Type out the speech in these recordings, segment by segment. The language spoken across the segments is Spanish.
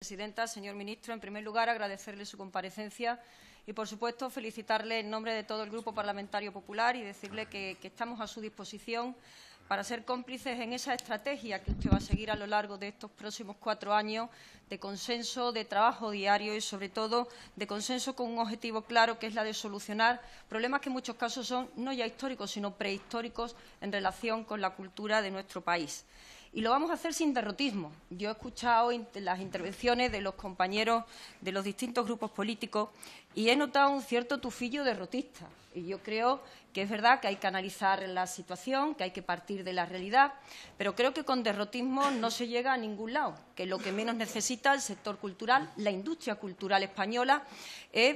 Presidenta, señor ministro, en primer lugar, agradecerle su comparecencia y, por supuesto, felicitarle en nombre de todo el Grupo Parlamentario Popular y decirle que estamos a su disposición para ser cómplices en esa estrategia que usted va a seguir a lo largo de estos próximos 4 años de consenso, de trabajo diario y, sobre todo, de consenso con un objetivo claro, que es la de solucionar problemas que en muchos casos son no ya históricos, sino prehistóricos en relación con la cultura de nuestro país. Y lo vamos a hacer sin derrotismo. Yo he escuchado las intervenciones de los compañeros de los distintos grupos políticos y he notado un cierto tufillo derrotista. Y yo creo que es verdad que hay que analizar la situación, que hay que partir de la realidad, pero creo que con derrotismo no se llega a ningún lado, que lo que menos necesita el sector cultural, la industria cultural española, es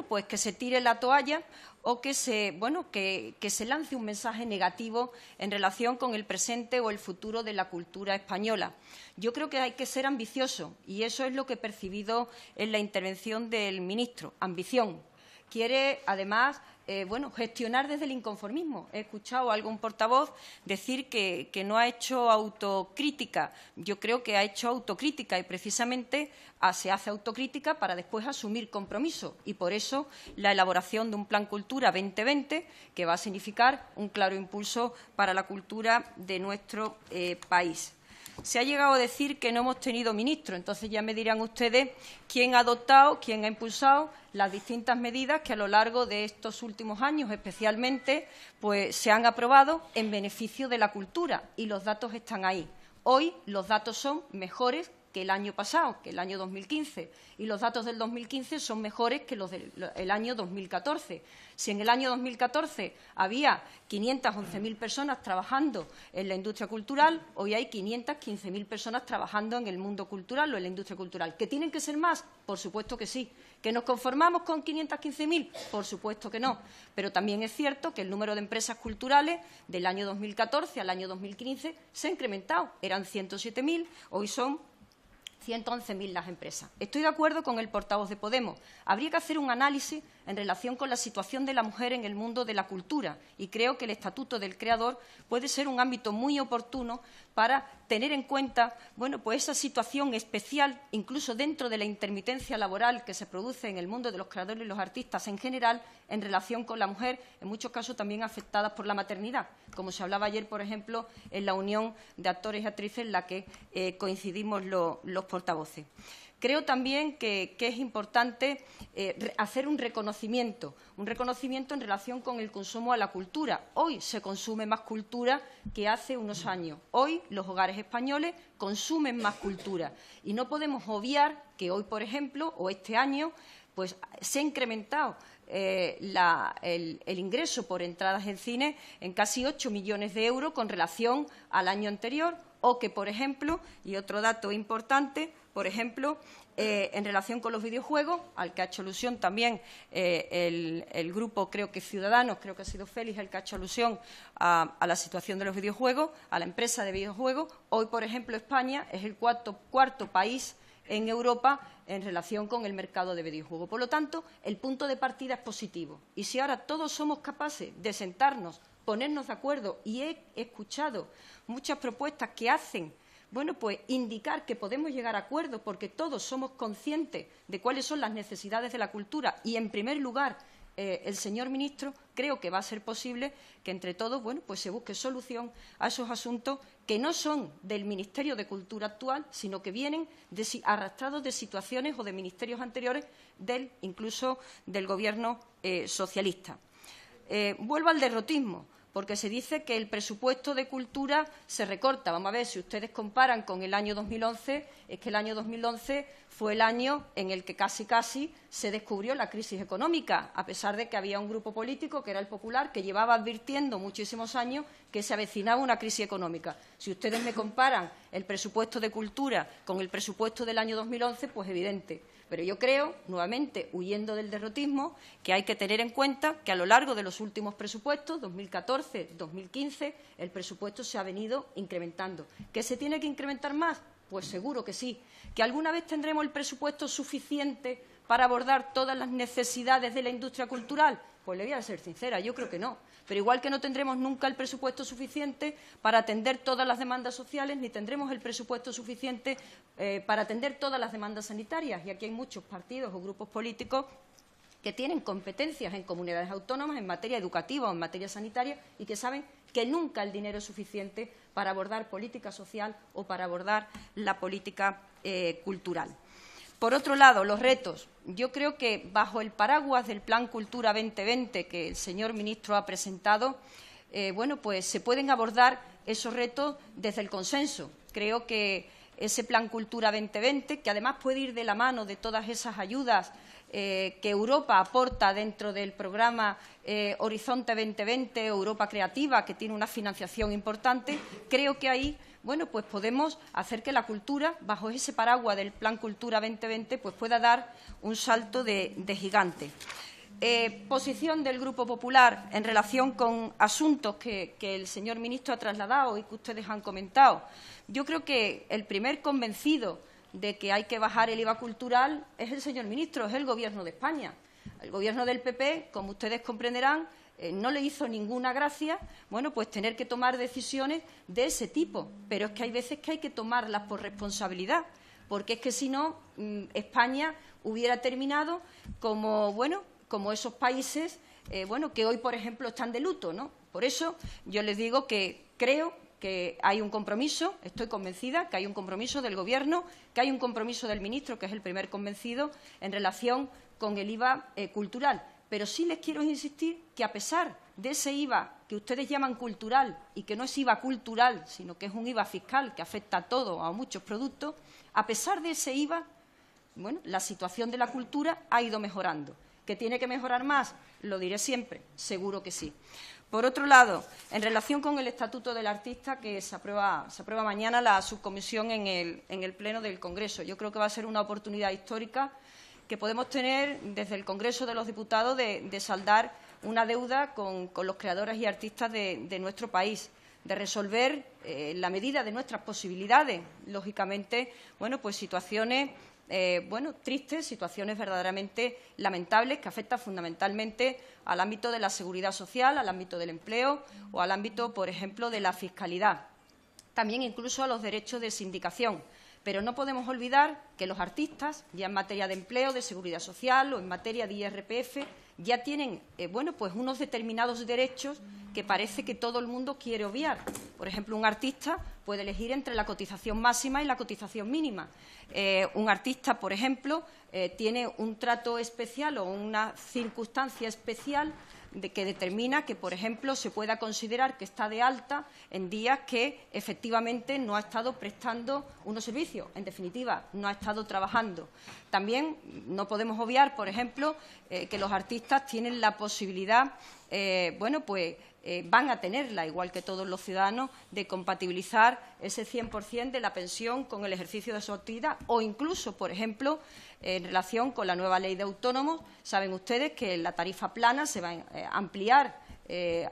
pues que se tire la toalla o que se lance un mensaje negativo en relación con el presente o el futuro de la cultura española. Yo creo que hay que ser ambicioso y eso es lo que he percibido en la intervención del ministro, ambición. Quiere, además, gestionar desde el inconformismo. He escuchado a algún portavoz decir que no ha hecho autocrítica. Yo creo que ha hecho autocrítica y, precisamente, se hace autocrítica para después asumir compromiso. Y, por eso, la elaboración de un Plan Cultura 2020, que va a significar un claro impulso para la cultura de nuestro país. Se ha llegado a decir que no hemos tenido ministro, entonces ya me dirán ustedes quién ha adoptado, quién ha impulsado las distintas medidas que a lo largo de estos últimos años, especialmente, se han aprobado en beneficio de la cultura, y los datos están ahí. Hoy los datos son mejores que el año pasado, que el año 2015, y los datos del 2015 son mejores que los del año 2014. Si en el año 2014 había 511.000 personas trabajando en la industria cultural, hoy hay 515.000 personas trabajando en el mundo cultural o en la industria cultural. ¿Que tienen que ser más? Por supuesto que sí. ¿Que nos conformamos con 515.000? Por supuesto que no. Pero también es cierto que el número de empresas culturales del año 2014 al año 2015 se ha incrementado. Eran 107.000, hoy son 111.000 las empresas. Estoy de acuerdo con el portavoz de Podemos. Habría que hacer un análisis en relación con la situación de la mujer en el mundo de la cultura y creo que el Estatuto del Creador puede ser un ámbito muy oportuno para tener en cuenta esa situación especial, incluso dentro de la intermitencia laboral que se produce en el mundo de los creadores y los artistas en general, en relación con la mujer, en muchos casos también afectadas por la maternidad, como se hablaba ayer, por ejemplo, en la Unión de Actores y Actrices en la que coincidimos los portavoces. Creo también que es importante hacer un reconocimiento en relación con el consumo a la cultura. Hoy se consume más cultura que hace unos años. Hoy los hogares españoles consumen más cultura y no podemos obviar que hoy, por ejemplo, o este año, se ha incrementado el ingreso por entradas en cine en casi 8 millones de euros con relación al año anterior, o que, por ejemplo, y otro dato importante, por ejemplo, en relación con los videojuegos, al que ha hecho alusión también el grupo, creo que Ciudadanos, creo que ha sido Félix el que ha hecho alusión a la situación de los videojuegos, a la empresa de videojuegos. Hoy, por ejemplo, España es el cuarto país en Europa en relación con el mercado de videojuegos. Por lo tanto, el punto de partida es positivo. Y si ahora todos somos capaces de sentarnos, ponernos de acuerdo, y he escuchado muchas propuestas que hacen indicar que podemos llegar a acuerdos porque todos somos conscientes de cuáles son las necesidades de la cultura y, en primer lugar, el señor ministro, creo que va a ser posible que entre todos se busque solución a esos asuntos que no son del Ministerio de Cultura actual, sino que vienen arrastrados de situaciones o de ministerios anteriores, incluso del Gobierno socialista. Vuelvo al derrotismo, porque se dice que el presupuesto de cultura se recorta. Vamos a ver, si ustedes comparan con el año 2011, es que el año 2011 fue el año en el que casi se descubrió la crisis económica, a pesar de que había un grupo político, que era el Popular, que llevaba advirtiendo muchísimos años que se avecinaba una crisis económica. Si ustedes me comparan el presupuesto de cultura con el presupuesto del año 2011, pues evidente. Pero yo creo, nuevamente, huyendo del derrotismo, que hay que tener en cuenta que a lo largo de los últimos presupuestos, 2014, 2015, el presupuesto se ha venido incrementando. ¿Que se tiene que incrementar más? Pues seguro que sí. ¿Que alguna vez tendremos el presupuesto suficiente para abordar todas las necesidades de la industria cultural? Pues le voy a ser sincera, yo creo que no. Pero igual que no tendremos nunca el presupuesto suficiente para atender todas las demandas sociales, ni tendremos el presupuesto suficiente para atender todas las demandas sanitarias. Y aquí hay muchos partidos o grupos políticos que tienen competencias en comunidades autónomas en materia educativa o en materia sanitaria y que saben que nunca el dinero es suficiente para abordar política social o para abordar la política cultural. Por otro lado, los retos. Yo creo que bajo el paraguas del Plan Cultura 2020 que el señor ministro ha presentado, pues se pueden abordar esos retos desde el consenso. Creo que ese Plan Cultura 2020, que además puede ir de la mano de todas esas ayudas que Europa aporta dentro del programa Horizonte 2020, Europa Creativa, que tiene una financiación importante, creo que ahí pues podemos hacer que la cultura, bajo ese paraguas del Plan Cultura 2020, pues pueda dar un salto de gigante. Posición del Grupo Popular en relación con asuntos que el señor ministro ha trasladado y que ustedes han comentado. Yo creo que el primer convencido de que hay que bajar el IVA cultural es el señor ministro, es el Gobierno de España. El Gobierno del PP, como ustedes comprenderán, no le hizo ninguna gracia, pues tener que tomar decisiones de ese tipo. Pero es que hay veces que hay que tomarlas por responsabilidad, porque es que si no, España hubiera terminado como esos países, que hoy, por ejemplo, están de luto, ¿no? Por eso yo les digo que creo que hay un compromiso, estoy convencida que hay un compromiso del Gobierno, que hay un compromiso del ministro, que es el primer convencido, en relación con el IVA cultural. Pero sí les quiero insistir que, a pesar de ese IVA que ustedes llaman cultural y que no es IVA cultural, sino que es un IVA fiscal que afecta a todo, a muchos productos, a pesar de ese IVA, la situación de la cultura ha ido mejorando. ¿Que tiene que mejorar más? Lo diré siempre, seguro que sí. Por otro lado, en relación con el Estatuto del Artista, que se aprueba mañana la subcomisión en el Pleno del Congreso, yo creo que va a ser una oportunidad histórica que podemos tener desde el Congreso de los Diputados de saldar una deuda con los creadores y artistas de nuestro país, de resolver en la medida de nuestras posibilidades, lógicamente, pues situaciones tristes, situaciones verdaderamente lamentables que afectan fundamentalmente al ámbito de la seguridad social, al ámbito del empleo o al ámbito, por ejemplo, de la fiscalidad. También incluso a los derechos de sindicación. Pero no podemos olvidar que los artistas, ya en materia de empleo, de seguridad social o en materia de IRPF, ya tienen pues unos determinados derechos que parece que todo el mundo quiere obviar. Por ejemplo, un artista puede elegir entre la cotización máxima y la cotización mínima. Un artista, por ejemplo, tiene un trato especial o una circunstancia especial que determina que, por ejemplo, se pueda considerar que está de alta en días que efectivamente no ha estado prestando unos servicios, en definitiva, no ha estado trabajando. También no podemos obviar, por ejemplo, que los artistas tienen la posibilidad, van a tenerla, igual que todos los ciudadanos, de compatibilizar ese 100% de la pensión con el ejercicio de su actividad o incluso, por ejemplo, en relación con la nueva ley de autónomos, saben ustedes que la tarifa plana se va a ampliar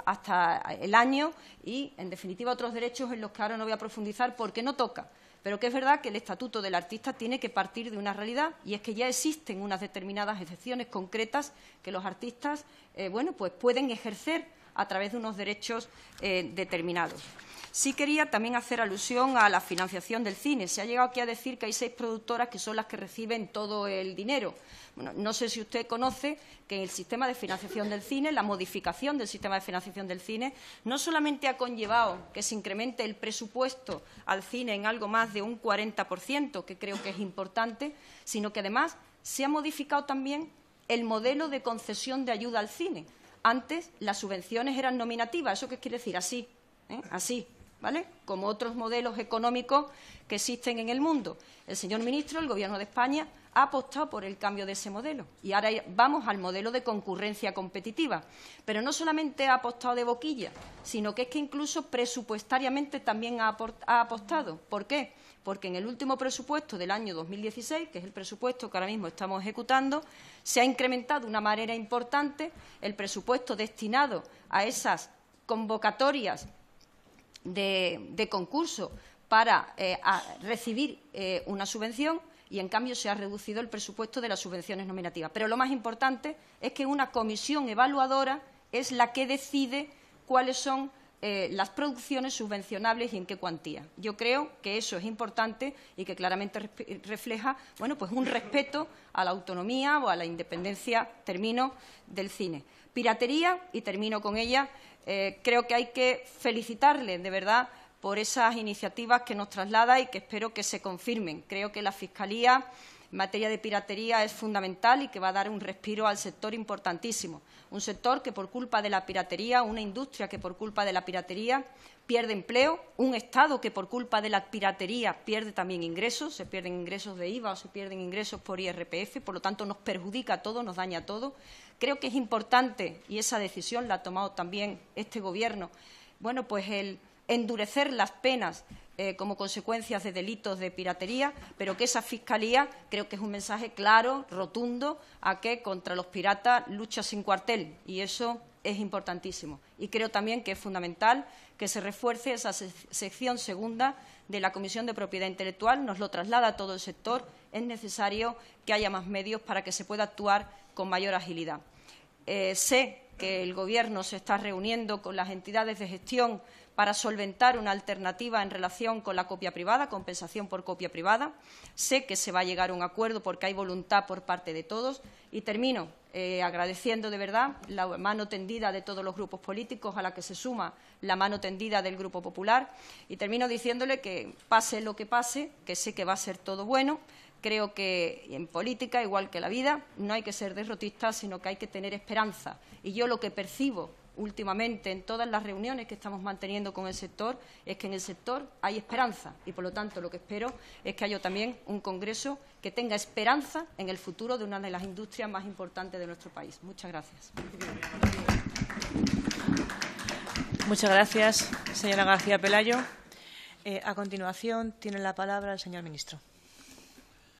hasta el año y, en definitiva, otros derechos en los que ahora no voy a profundizar porque no toca. Pero que es verdad que el Estatuto del Artista tiene que partir de una realidad y es que ya existen unas determinadas excepciones concretas que los artistas pues pueden ejercer a través de unos derechos determinados. Sí quería también hacer alusión a la financiación del cine. Se ha llegado aquí a decir que hay 6 productoras que son las que reciben todo el dinero. Bueno, no sé si usted conoce que en el sistema de financiación del cine, la modificación del sistema de financiación del cine, no solamente ha conllevado que se incremente el presupuesto al cine en algo más de un 40%, que creo que es importante, sino que además se ha modificado también el modelo de concesión de ayuda al cine. Antes las subvenciones eran nominativas. ¿Eso qué quiere decir? Así, así, ¿vale? Como otros modelos económicos que existen en el mundo. El señor ministro, el Gobierno de España, ha apostado por el cambio de ese modelo. Y ahora vamos al modelo de concurrencia competitiva. Pero no solamente ha apostado de boquilla, sino que es que incluso presupuestariamente también ha apostado. ¿Por qué? Porque en el último presupuesto del año 2016, que es el presupuesto que ahora mismo estamos ejecutando, se ha incrementado de una manera importante el presupuesto destinado a esas convocatorias de concurso para recibir una subvención y, en cambio, se ha reducido el presupuesto de las subvenciones nominativas. Pero lo más importante es que una comisión evaluadora es la que decide cuáles son las producciones subvencionables y en qué cuantía. Yo creo que eso es importante y que claramente refleja, bueno, pues un respeto a la autonomía o a la independencia, termino, del cine. Piratería, y termino con ella, creo que hay que felicitarle, de verdad, por esas iniciativas que nos traslada y que espero que se confirmen. Creo que la Fiscalía en materia de piratería es fundamental y que va a dar un respiro al sector importantísimo. Un sector que, por culpa de la piratería, una industria que, por culpa de la piratería, pierde empleo, un Estado que, por culpa de la piratería, pierde también ingresos, se pierden ingresos de IVA o se pierden ingresos por IRPF, por lo tanto, nos perjudica a todo, nos daña a todo. Creo que es importante, y esa decisión la ha tomado también este Gobierno, bueno, pues el endurecer las penas como consecuencias de delitos de piratería, pero que esa Fiscalía creo que es un mensaje claro, rotundo, a que contra los piratas lucha sin cuartel, y eso es importantísimo. Y creo también que es fundamental que se refuerce esa sección segunda de la Comisión de Propiedad Intelectual, nos lo traslada a todo el sector, es necesario que haya más medios para que se pueda actuar con mayor agilidad. Sé que el Gobierno se está reuniendo con las entidades de gestión para solventar una alternativa en relación con la copia privada, compensación por copia privada. Sé que se va a llegar a un acuerdo porque hay voluntad por parte de todos. Y termino agradeciendo de verdad la mano tendida de todos los grupos políticos, a la que se suma la mano tendida del Grupo Popular. Y termino diciéndole que pase lo que pase, que sé que va a ser todo bueno. Creo que en política, igual que en la vida, no hay que ser derrotistas, sino que hay que tener esperanza. Y yo lo que percibo últimamente en todas las reuniones que estamos manteniendo con el sector es que en el sector hay esperanza y, por lo tanto, lo que espero es que haya también un Congreso que tenga esperanza en el futuro de una de las industrias más importantes de nuestro país. Muchas gracias. Muchas gracias, señora García Pelayo. A continuación, tiene la palabra el señor ministro.